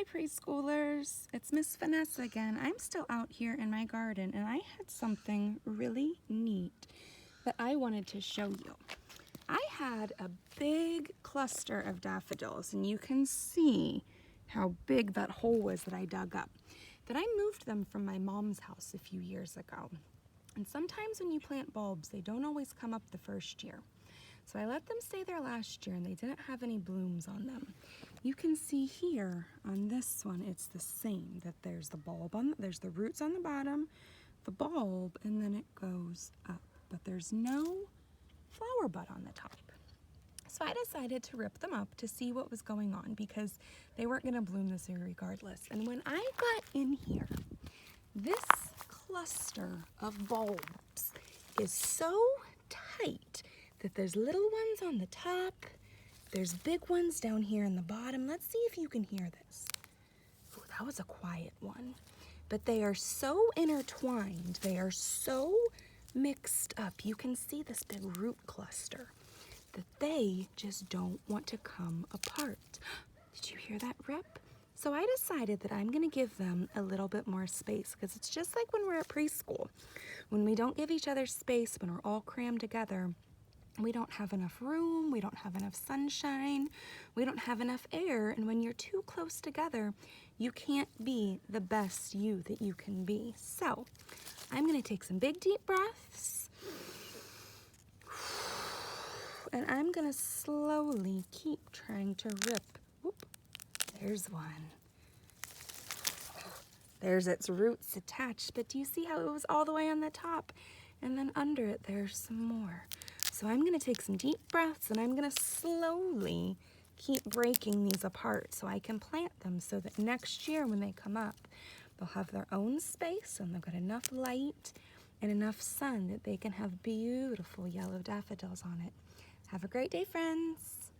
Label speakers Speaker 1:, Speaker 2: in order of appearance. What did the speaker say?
Speaker 1: Hi preschoolers, it's Miss Vanessa again. I'm still out here in my garden and I had something really neat that I wanted to show you. I had a big cluster of daffodils and you can see how big that hole was that I dug up. That I moved them from my mom's house a few years ago. And sometimes when you plant bulbs, they don't always come up the first year. So I let them stay there last year and they didn't have any blooms on them. You can see here on this one, it's the same, that there's the bulb there's the roots on the bottom, the bulb, and then it goes up. But there's no flower bud on the top. So I decided to rip them up to see what was going on because they weren't gonna bloom this year regardless. And when I got in here, this cluster of bulbs is so tight that there's little ones on the top, there's big ones down here in the bottom. Let's see if you can hear this. Oh, that was a quiet one. But they are so intertwined, they are so mixed up. You can see this big root cluster that they just don't want to come apart. Did you hear that rip? So I decided that I'm gonna give them a little bit more space because it's just like when we're at preschool. When we don't give each other space, when we're all crammed together, we don't have enough room, we don't have enough sunshine, we don't have enough air, and when you're too close together, you can't be the best you that you can be. So I'm gonna take some big deep breaths, and I'm gonna slowly keep trying to rip. Whoop, there's one. There's its roots attached, but do you see how it was all the way on the top? And then under it, there's some more. So I'm gonna take some deep breaths and I'm gonna slowly keep breaking these apart so I can plant them so that next year when they come up, they'll have their own space and they've got enough light and enough sun that they can have beautiful yellow daffodils on it. Have a great day, friends.